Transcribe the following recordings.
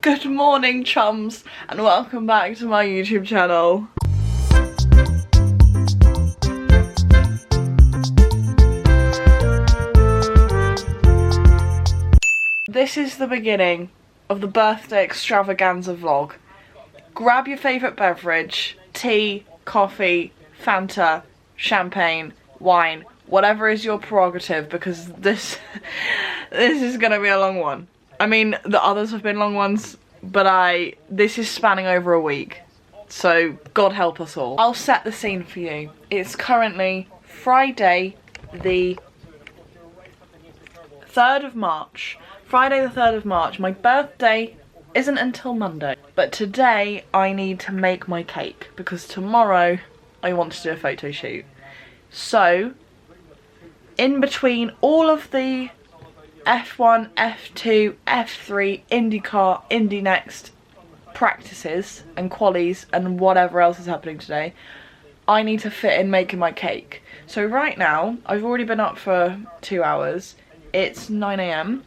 Good morning, chums, and welcome back to my YouTube channel. This is the beginning of the birthday extravaganza vlog. Grab your favourite beverage, tea, coffee, Fanta, champagne, wine, whatever is your prerogative, because this is gonna be a long one. I mean, the others have been long ones, but this is spanning over a week, so God help us all. I'll set the scene for you. It's currently Friday the 3rd of March. Friday the 3rd of March. My birthday isn't until Monday, but today I need to make my cake because tomorrow I want to do a photo shoot. So, in between all of the F1, F2, F3, IndyCar, Indy Next practices and qualies and whatever else is happening today, I need to fit in making my cake. So right now, I've already been up for 2 hours. It's 9 AM.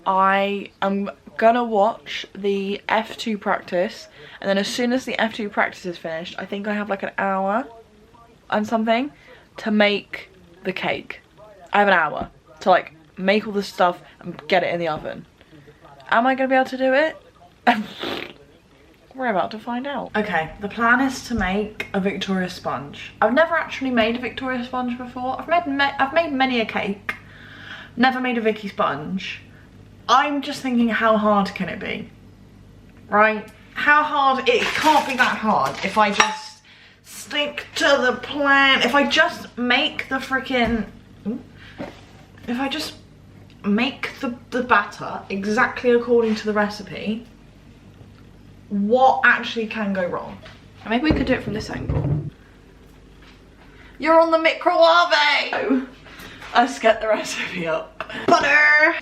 I am gonna watch the F2 practice, and then as soon as the F2 practice is finished, I think I have like an hour and something to make the cake. I have an hour to like make all this stuff and get it in the oven. Am I gonna be able to do it? We're about to find out. Okay, the plan is to make a Victoria sponge. I've never actually made a Victoria sponge before. I've made many a cake, never made a Vicky sponge. I'm just thinking, how hard can it be? Right? How hard? It can't be that hard if I just stick to the plan. If I just make the freaking, if I just make the batter exactly according to the recipe, what actually can go wrong? Maybe we could do it from this angle. You're on the microwave! Let's get the recipe up. Butter!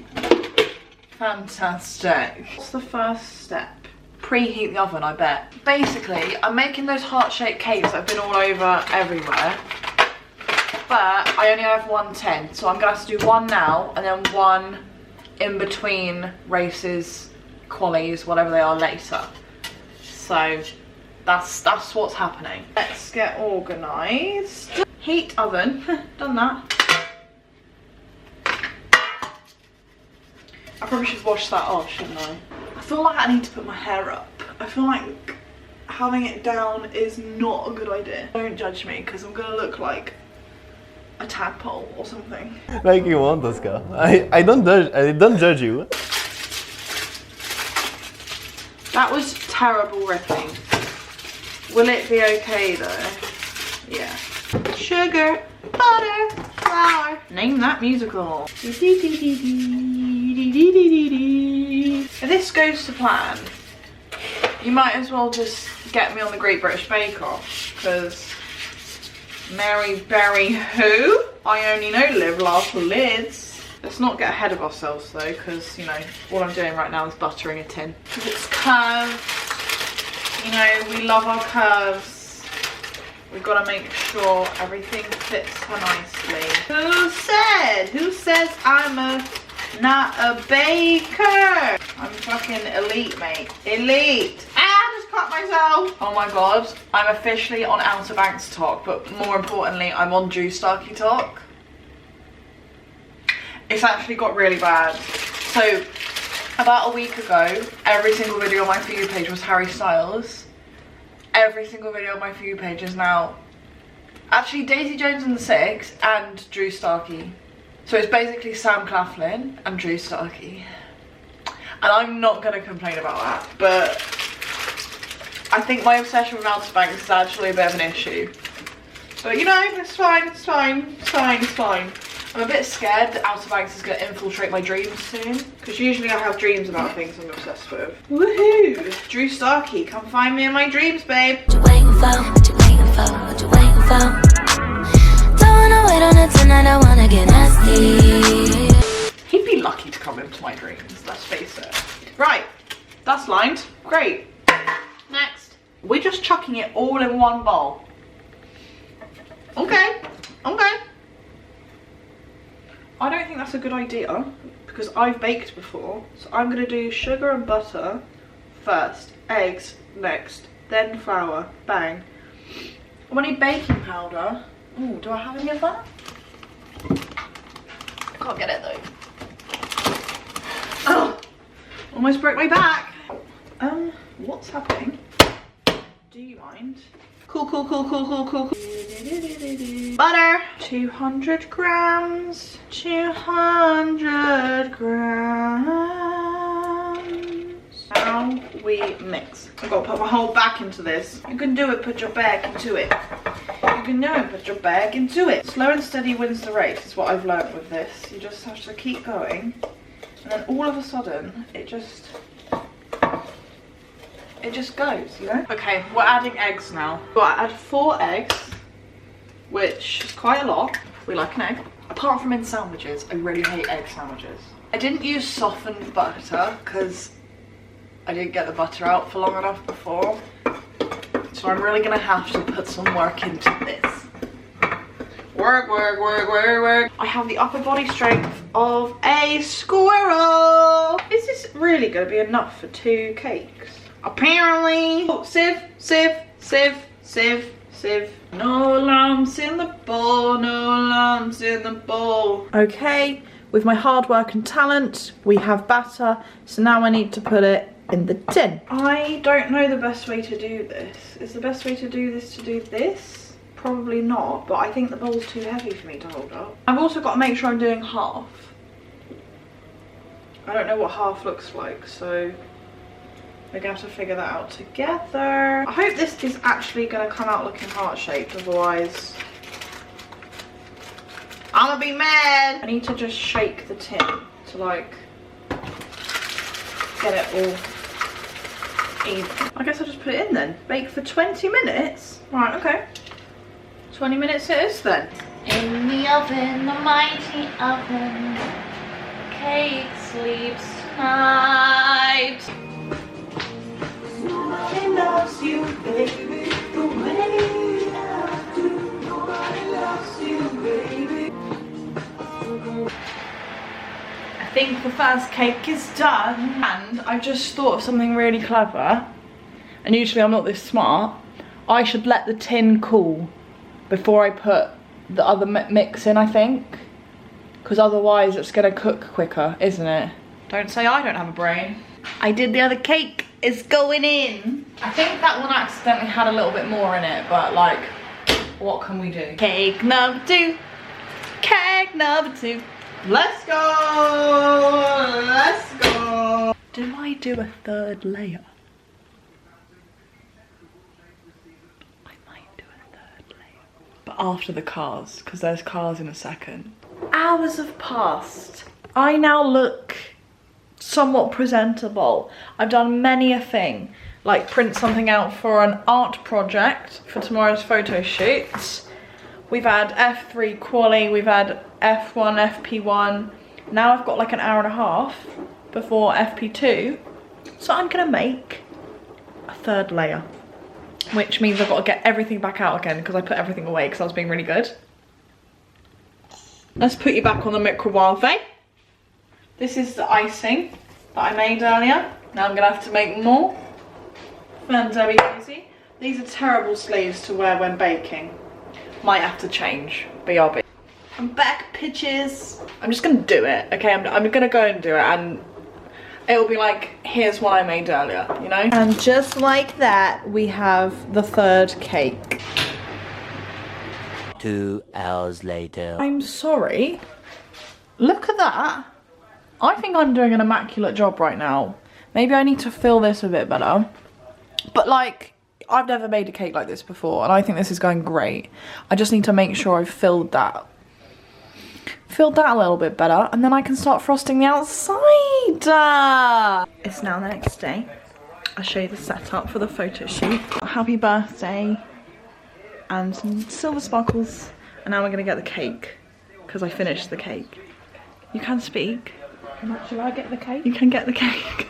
Fantastic. What's the first step? Preheat the oven, I bet. Basically, I'm making those heart-shaped cakes that have been all over everywhere. But I only have one tin, so I'm gonna have to do one now and then one in between races, qualies, whatever they are later. So that's what's happening. Let's get organised. Heat oven, done that. I probably should wash that off, shouldn't I? I feel like I need to put my hair up. I feel like having it down is not a good idea. Don't judge me, because I'm gonna look like a tadpole or something. Like you want, Oscar. I don't judge you. That was terrible ripping. Will it be okay though? Yeah. Sugar, butter, flour. Name that musical. If this goes to plan, you might as well just get me on the Great British Bake Off, because Mary Berry who? I only know Live, Laugh, Lyds. Let's not get ahead of ourselves though, because, you know, all I'm doing right now is buttering a tin. Because it's curved, you know, we love our curves. We've got to make sure everything fits her nicely. Who says I'm not a baker? I'm fucking elite, mate. Elite. I just cut myself. Oh my god, I'm officially on Outer Banks talk, but more importantly, I'm on Drew Starkey talk. It's actually got really bad. So, about a week ago, every single video on my For You page was Harry Styles. Every single video on my For You page is now actually Daisy Jones and the Six and Drew Starkey. So it's basically Sam Claflin and Drew Starkey. And I'm not going to complain about that, but I think my obsession with Outer Banks is actually a bit of an issue. But you know, it's fine, it's fine, it's fine, it's fine. I'm a bit scared that Outer Banks is going to infiltrate my dreams soon, because usually I have dreams about things I'm obsessed with. Woohoo! Drew Starkey, come find me in my dreams, babe. What you waiting for? What you waiting for? What you waiting for? Don't wanna wait on it tonight, I wanna get nasty. He'd be lucky to come into my dreams, let's face it. Right, that's lined. Great. Next. We're just chucking it all in one bowl. Okay, okay. I don't think that's a good idea because I've baked before. So I'm gonna do sugar and butter first, eggs next, then flour, bang. I need baking powder. Oh, do I have any of that? I can't get it though. Oh, almost broke my back. What's happening? Do you mind? Cool. Butter. 200 grams. 200 grams. Now we mix. I've got to put my whole back into this. You can do it, put your bag into it. You can do it, put your bag into it. Slow and steady wins the race is what I've learned with this. You just have to keep going. And then all of a sudden, it just goes, you know? Okay, we're adding eggs now. So I add 4 eggs, which is quite a lot. We like an egg. Apart from in sandwiches, I really hate egg sandwiches. I didn't use softened butter because I didn't get the butter out for long enough before. So I'm really gonna have to put some work into this. Work. I have the upper body strength of a squirrel. Is this really gonna be enough for 2 cakes? Apparently. Oh, sieve. No lumps in the bowl, no lumps in the bowl. Okay, with my hard work and talent, we have batter. So now I need to put it in the tin. I don't know the best way to do this. Is the best way to do this? Probably not, but I think the bowl's too heavy for me to hold up. I've also got to make sure I'm doing half. I don't know what half looks like, so we're gonna have to figure that out together. I hope this is actually gonna come out looking heart-shaped, otherwise I'm gonna be mad. I need to just shake the tin to like get it all even. I guess I'll just put it in then. Bake for 20 minutes. Right, okay. 20 minutes it is then. In the oven, the mighty oven, cake sleeps tonight. Nobody loves you, baby, the way I do. Nobody loves you, baby. I think the first cake is done, and I just thought of something really clever. And usually I'm not this smart. I should let the tin cool before I put the other mix in, I think. Because otherwise it's gonna cook quicker, isn't it? Don't say I don't have a brain. I did the other cake. It's going in. I think that one accidentally had a little bit more in it, but like, what can we do? Cake number 2. Cake number 2. Let's go. Let's go. Do I do a 3rd layer? I might do a 3rd layer. But after the cars, because there's cars in a second. Hours have passed. I now look somewhat presentable. I've done many a thing, like print something out for an art project for tomorrow's photo shoots. We've had F3 quali, we've had F1, FP1. Now I've got like an hour and a half before FP2. So I'm gonna make a 3rd layer, which means I've got to get everything back out again because I put everything away because I was being really good. Let's put you back on the microwave. This is the icing that I made earlier. Now I'm gonna have to make more. Very easy. These are terrible sleeves to wear when baking. Might have to change, BRB. I'm back, pitches. I'm just gonna do it, okay? I'm gonna go and do it, and it'll be like, here's what I made earlier, you know? And just like that, we have the 3rd cake. 2 hours later. I'm sorry. Look at that. I think I'm doing an immaculate job right now. Maybe I need to fill this a bit better. But like, I've never made a cake like this before, and I think this is going great. I just need to make sure I've filled that a little bit better, and then I can start frosting the outside. It's now the next day. I'll show you the setup for the photo shoot. Happy birthday and some silver sparkles. And now we're gonna get the cake because I finished the cake. You can speak. Shall I get the cake? You can get the cake.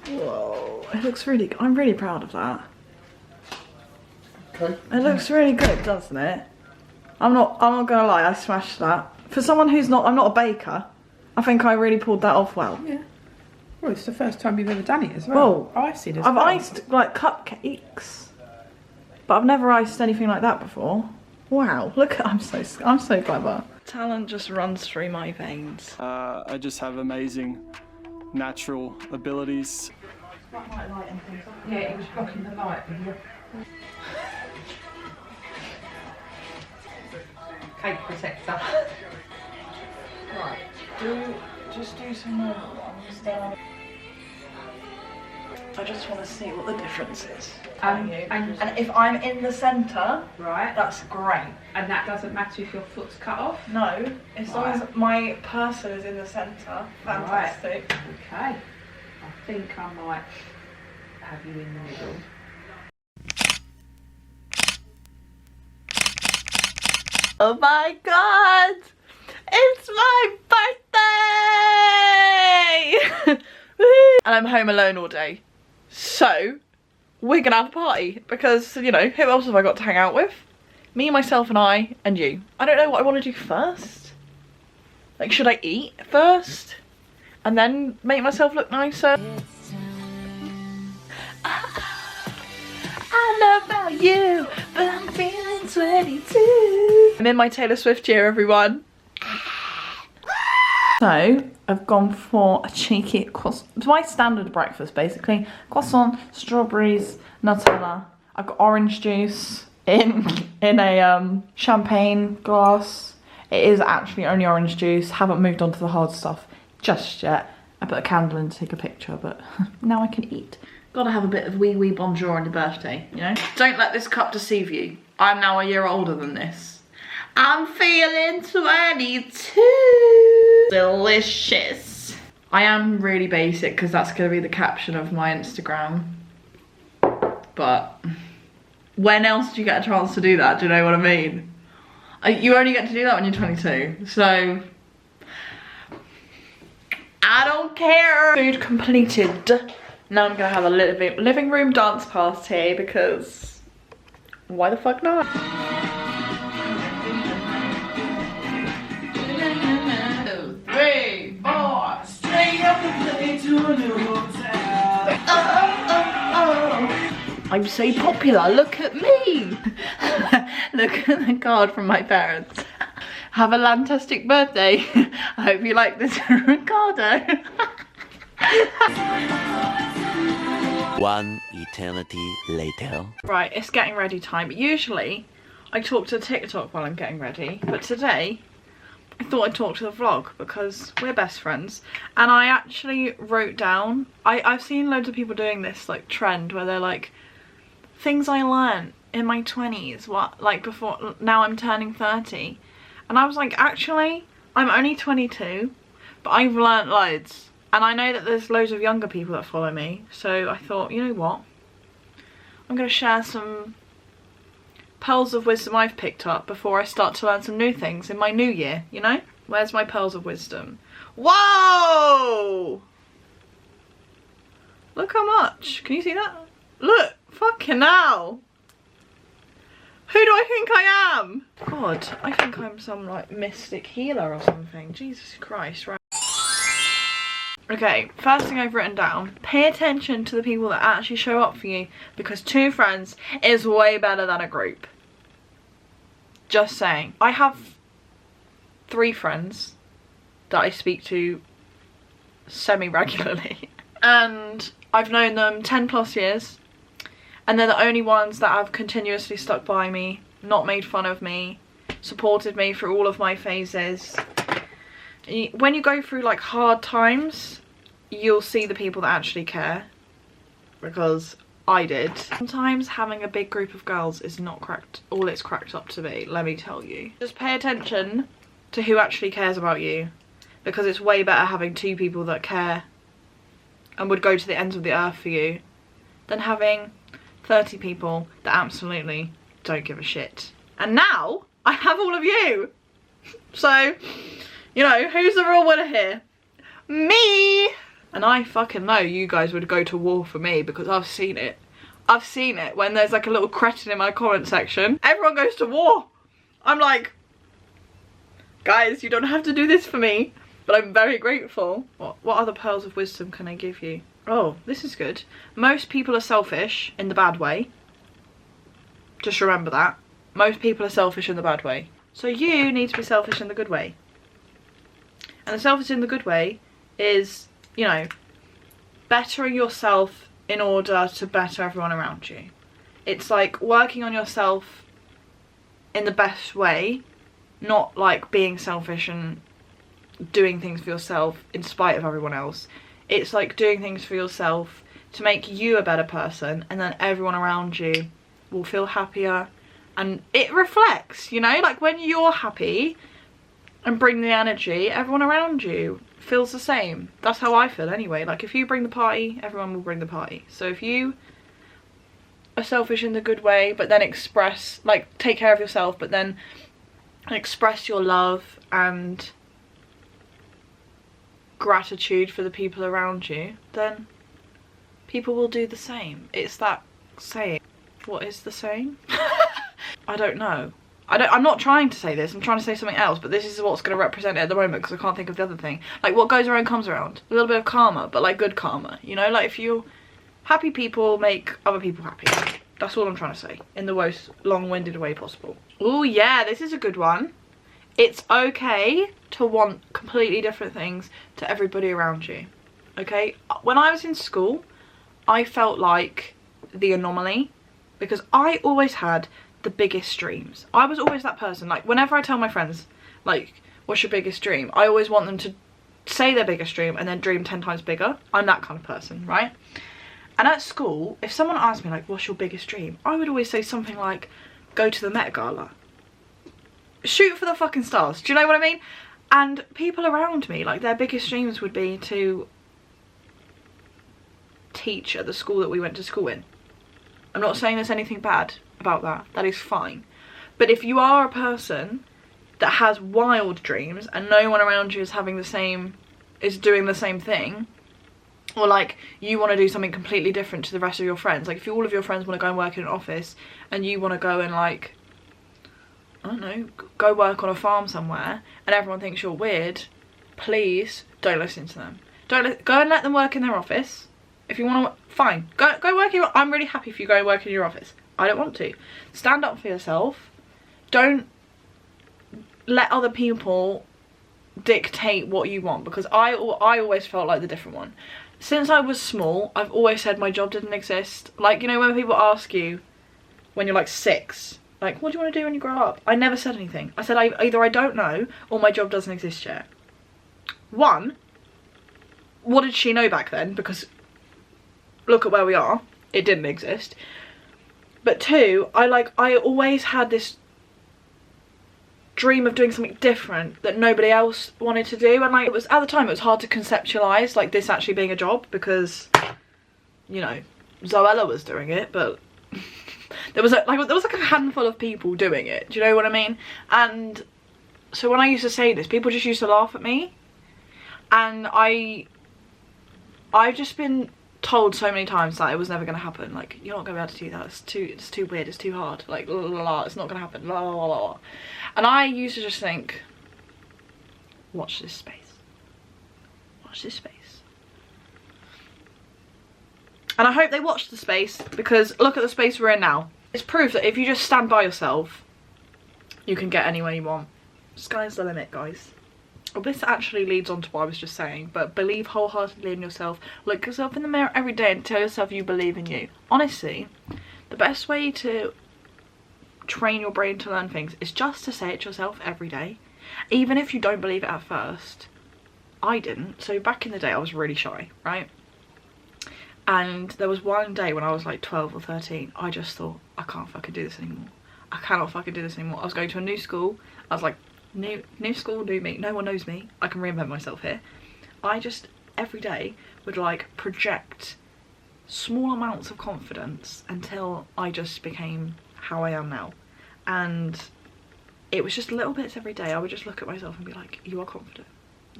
Whoa, it looks really good. I'm really proud of that. Okay. It looks really good, doesn't it? I'm not gonna lie, I smashed that. For someone who's not, I'm not a baker, I think I really pulled that off well. Yeah. Well, it's the first time you've ever done it as well. Well, Iced as I've well. iced like cupcakes, but I've never iced anything like that before. Wow, look, I'm so clever. Talent just runs through my veins. I just have amazing natural abilities. Yeah, it was blocking the light with you. Cake protector. Right, just do some more ones down. I just want to see what the difference is. And if I'm in the centre, Right. that's great. And that doesn't matter if your foot's cut off? No, as long as my person is in the centre, fantastic. Okay. I think I might have you in the middle. Oh my god! It's my birthday! And I'm home alone all day. So, we're gonna have a party because, you know, who else have I got to hang out with? Me, myself and I, and you. I don't know what I want to do first. Like, should I eat first? And then make myself look nicer? I know about you, but I'm feeling 22. I'm in my Taylor Swift year, everyone. So, I've gone for a cheeky croissant. It's my standard breakfast, basically. Croissant, strawberries, Nutella. I've got orange juice in a champagne glass. It is actually only orange juice. Haven't moved on to the hard stuff just yet. I put a candle in to take a picture, but now I can eat. Gotta have a bit of wee bonjour on your birthday, you know? Don't let this cup deceive you. I'm now a year older than this. I'm feeling 22. Delicious. I am really basic because that's gonna be the caption of my Instagram. But when else do you get a chance to do that? Do you know what I mean? You only get to do that when you're 22. So, I don't care. Food completed. Now I'm gonna have a living room dance party because why the fuck not? 2, 3, 4, straight up and play to a new hotel. I'm so popular, look at me. Look at the card from my parents. Have a fantastic birthday. I hope you like this Ricardo. One eternity later. Right, it's getting ready time. Usually, I talk to TikTok while I'm getting ready, but today, I thought I'd talk to the vlog because we're best friends. And I actually wrote down, I've seen loads of people doing this like trend where they're like, things I learned in my 20s, what, like before, now I'm turning 30. And I was like, actually, I'm only 22, but I've learnt loads. And I know that there's loads of younger people that follow me, so I thought, you know what? I'm going to share some pearls of wisdom I've picked up before I start to learn some new things in my new year, you know? Where's my pearls of wisdom? Whoa! Look how much. Can you see that? Look, fucking hell. Who do I think I am? God, I think I'm some like mystic healer or something. Jesus Christ, right? Okay, first thing I've written down, pay attention to the people that actually show up for you because 2 friends is way better than a group. Just saying. I have 3 friends that I speak to semi-regularly and I've known them 10 plus years and they're the only ones that have continuously stuck by me, not made fun of me, supported me through all of my phases. When you go through like hard times, you'll see the people that actually care, because I did. Sometimes having a big group of girls is not all it's cracked up to be, let me tell you. Just pay attention to who actually cares about you, because it's way better having 2 people that care and would go to the ends of the earth for you than having 30 people that absolutely don't give a shit. And now I have all of you. So, you know, who's the real winner here? Me! And I fucking know you guys would go to war for me because I've seen it. I've seen it when there's like a little cretin in my comment section. Everyone goes to war. I'm like, guys, you don't have to do this for me. but I'm very grateful. What other pearls of wisdom can I give you? Oh, this is good. Most people are selfish in the bad way. Just remember that. Most people are selfish in the bad way. So you need to be selfish in the good way. And the selfish in the good way is, you know, bettering yourself in order to better everyone around you. It's like working on yourself in the best way, not like being selfish and doing things for yourself in spite of everyone else. It's like doing things for yourself to make you a better person, and then everyone around you will feel happier, and it reflects, you know, like when you're happy and bring the energy, everyone around you feels the same. That's how I feel anyway. Like if you bring the party, everyone will bring the party. So if you are selfish in the good way, but then express, like take care of yourself, but then express your love and gratitude for the people around you, then people will do the same. It's that saying. What is the saying? I don't know. I'm not trying to say this, I'm trying to say something else, but this is what's going to represent it at the moment because I can't think of the other thing. Like what goes around comes around. A little bit of karma, but like good karma, you know? Like if you happy people make other people happy. That's all I'm trying to say in the most long-winded way possible. Oh yeah, this is a good one. It's okay to want completely different things to everybody around you. Okay? When I was in school, I felt like the anomaly because I always had the biggest dreams. I was always that person. Like whenever I tell my friends, like, what's your biggest dream? I always want them to say their biggest dream and then dream 10 times bigger. I'm that kind of person, right? And at school, if someone asked me like, what's your biggest dream? I would always say something like, go to the Met Gala. Shoot for the fucking stars. Do you know what I mean? And people around me, like their biggest dreams would be to teach at the school that we went to school in. I'm not saying there's anything bad about that. That is fine. But if you are a person that has wild dreams and no one around you is having the same, is doing the same thing, or like you want to do something completely different to the rest of your friends, like if all of your friends want to go and work in an office and you want to go and like, I don't know, go work on a farm somewhere and everyone thinks you're weird, please don't listen to them. Go and let them work in their office. If you want to, fine. Go work in your, I'm really happy if you go work in your office. I don't want to. Stand up for yourself. Don't let other people dictate what you want, because I always felt like the different one. Since I was small, I've always said my job didn't exist. Like, you know, when people ask you when you're like 6, like, what do you want to do when you grow up? I never said anything. I said either I don't know or my job doesn't exist yet. One, what did she know back then? Because look at where we are. It didn't exist. But two, I always had this dream of doing something different that nobody else wanted to do, and like it was, at the time it was hard to conceptualize like this actually being a job, because, you know, Zoella was doing it, but there was like a handful of people doing it. Do you know what I mean? And so when I used to say this, people just used to laugh at me, and I've just been told so many times that it was never going to happen. Like, you're not going to be able to do that, it's too weird, it's too hard, like la, la, la, it's not going to happen, la, la, la, la. And I used to just think, watch this space, watch this space. And I hope they watch the space, because look at the space we're in now. It's proof that if you just stand by yourself, you can get anywhere you want. Sky's the limit, guys. Well, this actually leads on to what I was just saying, but believe wholeheartedly in yourself. Look yourself in the mirror every day and tell yourself you believe in you. Honestly, the best way to train your brain to learn things is just to say it to yourself every day, even if you don't believe it at first. I didn't. So back in the day I was really shy, right? And there was one day when I was like 12 or 13, I just thought, I can't fucking do this anymore. I cannot fucking do this anymore. I was going to a new school. I was like, new school, new me, no one knows me, I can reinvent myself here. I just every day would like project small amounts of confidence until I just became how I am now. And it was just little bits every day. I would just look at myself and be like, you are confident,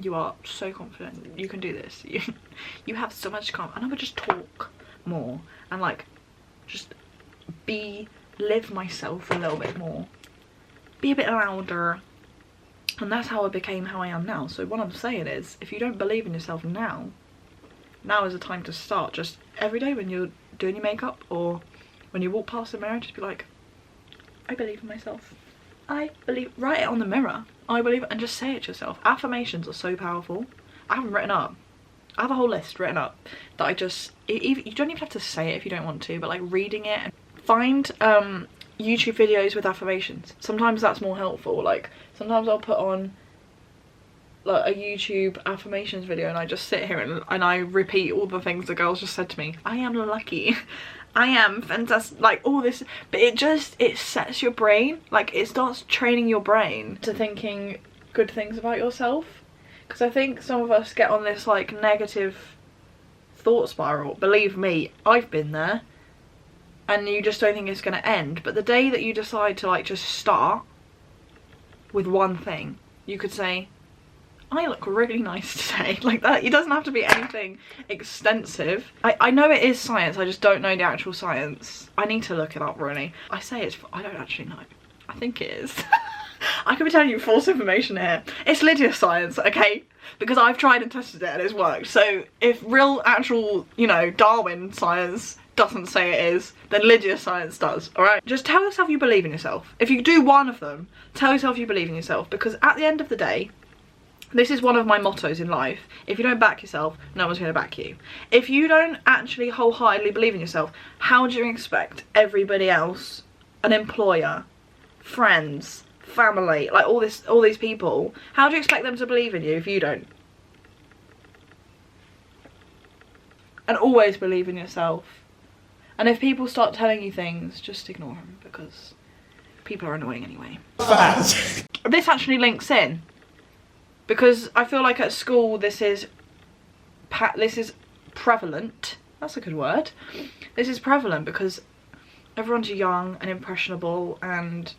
you are so confident, you can do this, you have so much confidence. And I would just talk more and like just live myself a little bit more, be a bit louder. And that's how I became how I am now. So what I'm saying is, if you don't believe in yourself now is the time to start. Just every day when you're doing your makeup or when you walk past the mirror, just be like, I believe in myself. I believe, write it on the mirror. I believe it, and just say it to yourself. Affirmations are so powerful. I have them written up. I have a whole list written up that I just, you don't even have to say it if you don't want to, but like reading it. And find YouTube videos with affirmations. Sometimes that's more helpful. Like sometimes I'll put on like a YouTube affirmations video and I just sit here and I repeat all the things the girls just said to me. I am lucky. I am fantastic, like all this, but it sets your brain, like it starts training your brain to thinking good things about yourself. Because I think some of us get on this like negative thought spiral. Believe me, I've been there. And you just don't think it's going to end. But the day that you decide to like just start with one thing, you could say, I look really nice today. Like that. It doesn't have to be anything extensive. I know it is science, I just don't know the actual science. I need to look it up really. I say it's, I don't actually know. I think it is. I could be telling you false information here. It's Lydia's science, okay? Because I've tried and tested it and it's worked. So if real actual, you know, Darwin science doesn't say it is, then Lydia's science does, alright? Just tell yourself you believe in yourself. If you do one of them, tell yourself you believe in yourself, because at the end of the day, this is one of my mottos in life. If you don't back yourself, no one's going to back you. If you don't actually wholeheartedly believe in yourself, how do you expect everybody else, an employer, friends, family, like all these people, how do you expect them to believe in you if you don't? And always believe in yourself. And if people start telling you things, just ignore them, because people are annoying anyway. This actually links in, because I feel like at school this is prevalent. That's a good word. This is prevalent because everyone's young and impressionable and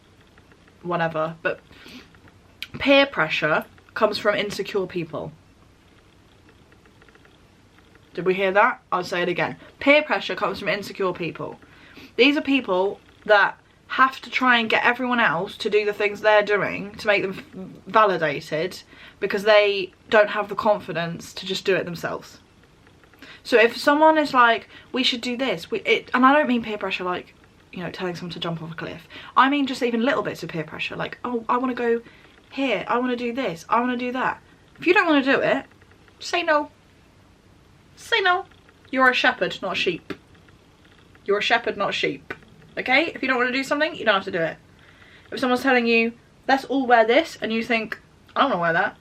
whatever, but peer pressure comes from insecure people. Did we hear that? I'll say it again. Peer pressure comes from insecure people. These are people that have to try and get everyone else to do the things they're doing to make them validated, because they don't have the confidence to just do it themselves. So if someone is like, we should do this, and I don't mean peer pressure like, you know, telling someone to jump off a cliff. I mean just even little bits of peer pressure, like, oh, I want to go here, I want to do this, I want to do that. If you don't want to do it, say no. Say no. You're a shepherd, not a sheep. You're a shepherd, not a sheep. Okay? If you don't want to do something, you don't have to do it. If someone's telling you, let's all wear this, and you think, I don't want to wear that,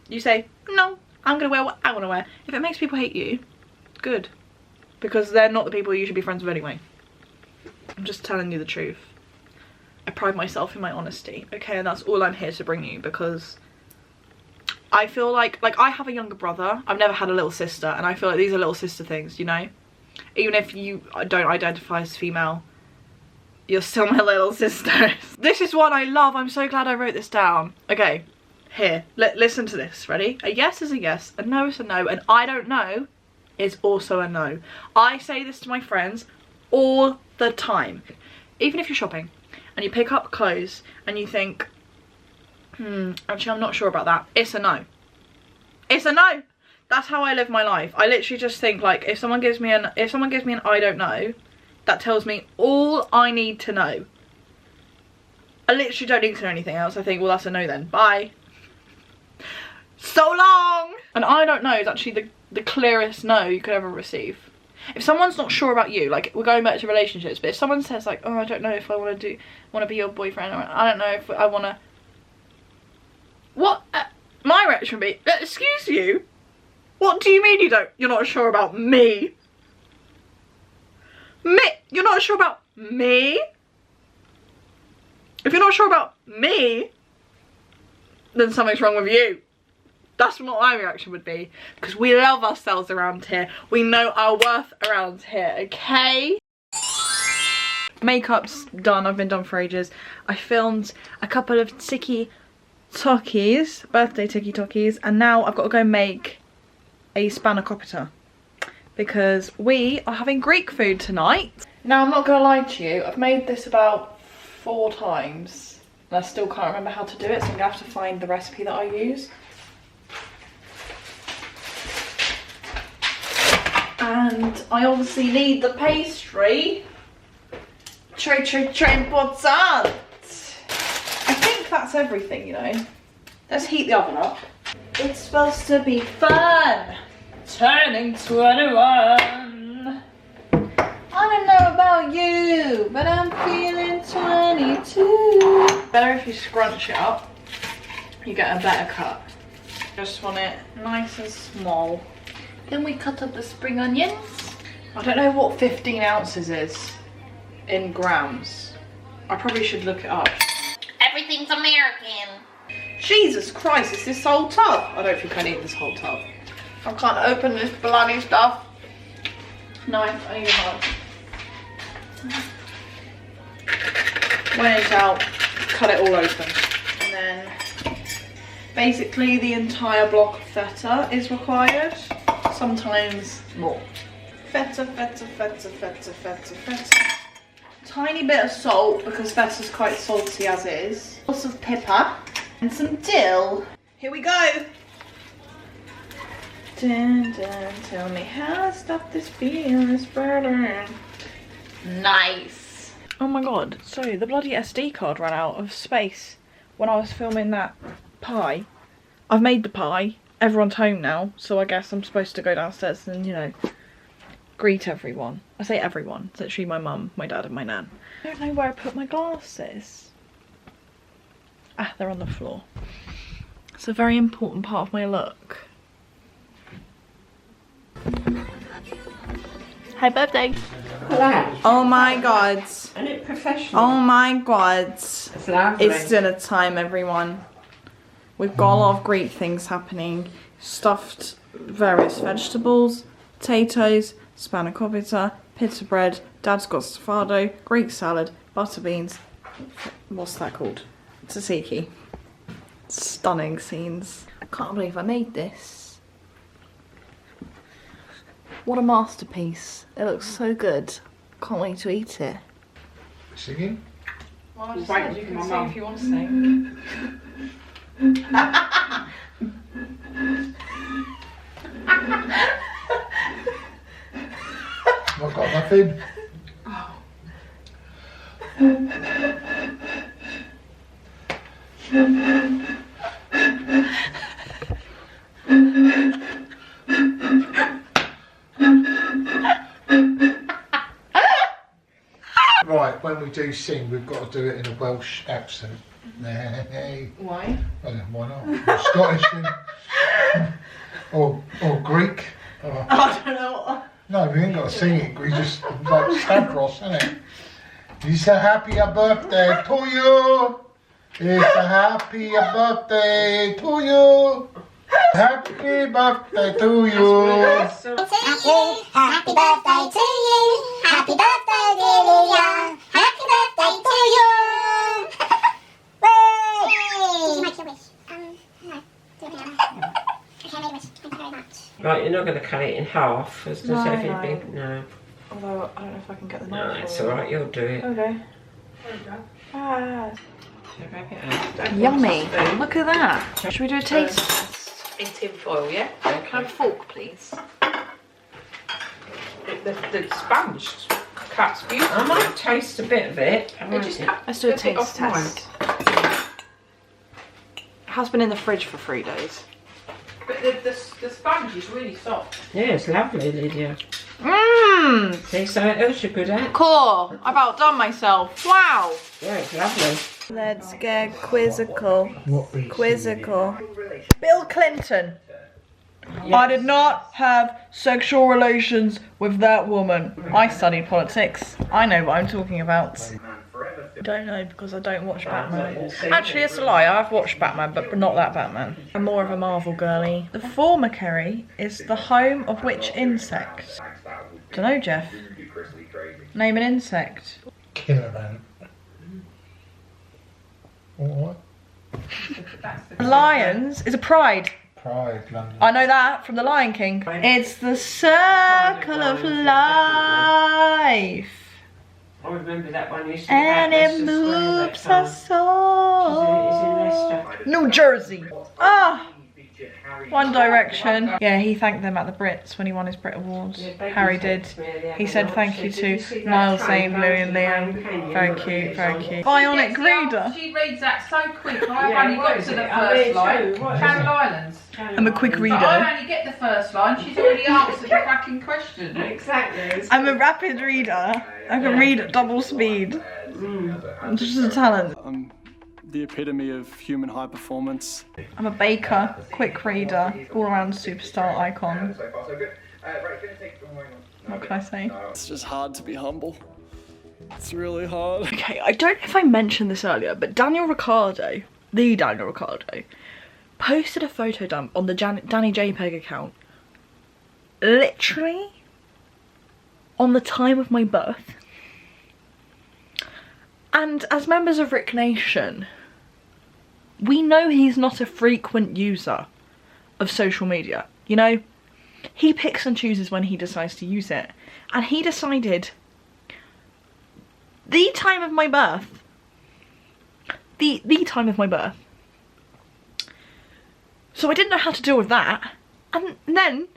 you say, no, I'm going to wear what I want to wear. If it makes people hate you, good. Because they're not the people you should be friends with anyway. I'm just telling you the truth. I pride myself in my honesty, okay? And that's all I'm here to bring you, because I feel like I have a younger brother. I've never had a little sister, and I feel like these are little sister things, you know? Even if you don't identify as female, you're still my little sister. This is one I love. I'm so glad I wrote this down. Okay, here, listen to this. Ready? A yes is a yes, a no is a no, and I don't know is also a no. I say this to my friends all the time. Even if you're shopping and you pick up clothes and you think, actually I'm not sure about that, it's a no. It's a no. That's how I live my life. I literally just think, like, if someone gives me an I don't know, that tells me all I need to know. I literally don't need to know anything else. I think, well, that's a no then. Bye. So long. And I don't know is actually the clearest no you could ever receive. If someone's not sure about you, like, we're going back to relationships, but if someone says like, oh, I don't know if I want to be your boyfriend, or I don't know if I want to, what? My reaction would be, excuse you? What do you mean you're not sure about me? You're not sure about me? If you're not sure about me, then something's wrong with you. That's what my reaction would be. Because we love ourselves around here. We know our worth around here, okay? Makeup's done. I've been done for ages. I filmed a couple of TikTokies, birthday TikTokies, and now I've got to go make a spanakopita because we are having Greek food tonight. Now, I'm not gonna lie to you, I've made this about 4 times And I still can't remember how to do it, so I'm gonna have to find the recipe that I use. And I obviously need the pastry. Très important. I think that's everything, you know. Let's heat the oven up. It's supposed to be fun. Turning 21. I don't know about you, but I'm feeling 22. Better if you scrunch it up, you get a better cut. Just want it nice and small. Then we cut up the spring onions. I don't know what 15 ounces is in grams. I probably should look it up. Everything's American. Jesus Christ, is this whole tub? I don't think I need this whole tub. I can't open this bloody stuff. Knife, I need a knife. When it's out, cut it all open. And then basically the entire block of feta is required. Sometimes more. Feta. Tiny bit of salt because feta's quite salty as is. Lots of pepper and some dill. Here we go. Dun, dun, tell me how to stop this feeling burning. Nice. Oh my god, sorry, the bloody SD card ran out of space when I was filming that pie. I've made the pie. Everyone's home now, so I guess I'm supposed to go downstairs and, you know, greet everyone. I say everyone. It's literally my mum, my dad and my nan. I don't know where I put my glasses. Ah, they're on the floor. It's a very important part of my look. Happy birthday. Oh my god. Isn't it professional? Oh my god. It's lovely. It's dinner time, everyone. We've got a lot of great things happening. Stuffed various vegetables, potatoes, spanakopita, pita bread, dad's got stafado, Greek salad, butter beans. What's that called? Tzatziki. Stunning scenes. I can't believe I made this. What a masterpiece. It looks so good. Can't wait to eat it. Singing? Well, I just Right, said you can my sing mum. if you want to sing. I've got nothing. Right, when we do sing, we've got to do it in a Welsh accent. Why? Well, why not? Or Scottish then. or Greek. Or, I don't know. no, we ain't got to sing it. We just like Stavros, isn't it? It's a happy birthday to you. It's a happy birthday to you. Happy birthday to you. Happy birthday to you. Happy birthday, dear Lydia. Happy birthday to you. Did you make your wish? No. Do it again. Okay, I made a wish. Thank you very much. Right, you're not going to cut it in half. As No, if no. it'd be, no. Although, I don't know if I can get the No, knife. it's alright, you'll do it. Okay. Ah, So wrap it up. yummy. Look at that. Should we do a taste test? In tin foil, yeah? Can I Okay. have a fork, please? The sponge cuts beautifully. I might taste a bit of it. I It just might- cut Let's do a bit off taste mine. test. It has been in the fridge for 3 days. But the sponge is really soft. Yeah, it's lovely, Lydia. Mmm! See something else you're good at? Cool. I've outdone myself. Wow. Yeah, it's lovely. Let's get quizzical. What is Quizzical. Bill Clinton. I did not have sexual relations with that woman. I studied politics. I know what I'm talking about. I don't know because I don't watch Batman. Actually, it's a lie. I've watched Batman, but not that Batman. I'm more of a Marvel girly. The formicary is the home of which insect? Dunno, Jeff. Name an insect. Killer ant. What? Lions is a pride. Pride, London. I know that from The Lion King. It's the circle of life. I remember that one. Used to And it moves us all. It's in Leicester. New Jersey. Ah. One Direction. Yeah, he thanked them at the Brits when he won his Brit Awards. Harry did. He said thank you to Niall, Zayn, Louis and Liam. Very cute, very cute. Bionic reader. She reads that so quick. I've only got to the first line. Channel Islands. I'm a quick But reader. I only get the first line. She's already answered the fucking question. Exactly. I'm a rapid reader. I can read at double speed. I'm just a talent. I'm the epitome of human high performance. I'm a baker, quick reader, all-around superstar icon. What can I say? It's just hard to be humble. It's really hard. Okay, I don't know if I mentioned this earlier, but Daniel Ricciardo, the Daniel Ricciardo, posted a photo dump on the Danny JPEG account literally on the time of my birth. And as members of Rick Nation, we know he's not a frequent user of social media. You know, he picks and chooses when he decides to use it. And he decided the time of my birth, the time of my birth. So I didn't know how to deal with that. And then,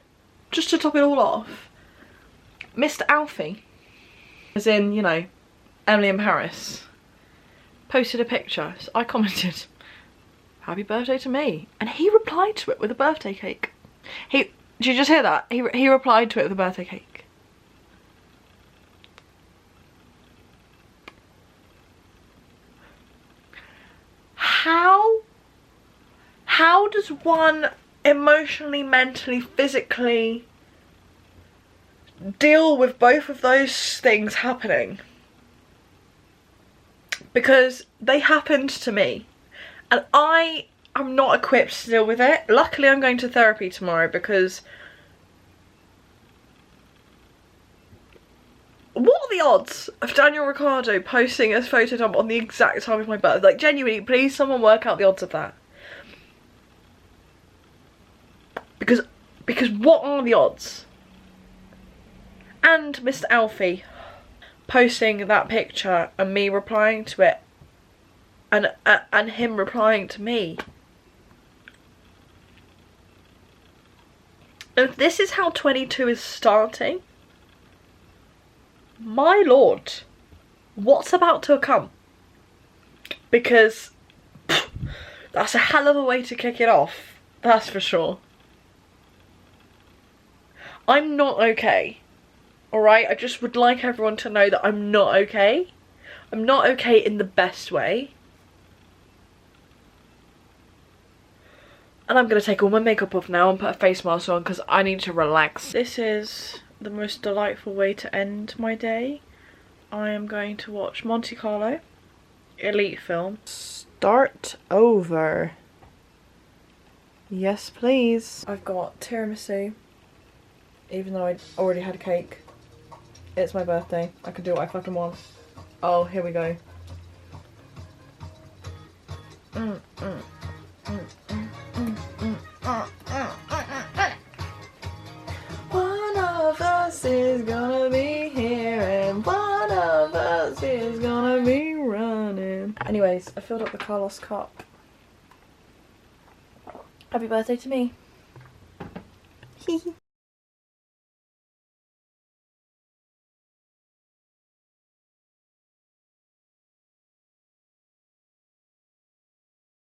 just to top it all off, Mr. Alfie, as in, you know, Emily in Paris, posted a picture. So I commented, happy birthday to me. And he replied to it with a birthday cake. Did you just hear that? He replied to it with a birthday cake. How does one emotionally, mentally, physically deal with both of those things happening? Because they happened to me and I am not equipped to deal with it. Luckily I'm going to therapy tomorrow because what are the odds of Daniel Ricciardo posting a photo dump on the exact time of my birth? Like, genuinely, please someone work out the odds of that. Because what are the odds? And Mr. Alfie posting that picture and me replying to it and him replying to me. If this is how 22 is starting, my lord, what's about to come? Because that's a hell of a way to kick it off, that's for sure. I'm not okay, alright? I just would like everyone to know that I'm not okay. I'm not okay in the best way. And I'm going to take all my makeup off now and put a face mask on because I need to relax. This is the most delightful way to end my day. I am going to watch Monte Carlo, elite film. Start over. Yes, please. I've got tiramisu, even though I already had a cake. It's my birthday. I can do what I fucking want. Oh, here we go. One of us is gonna be here and one of us is gonna be running. Anyways, I filled up the Carlos cup. Happy birthday to me. Hee hee.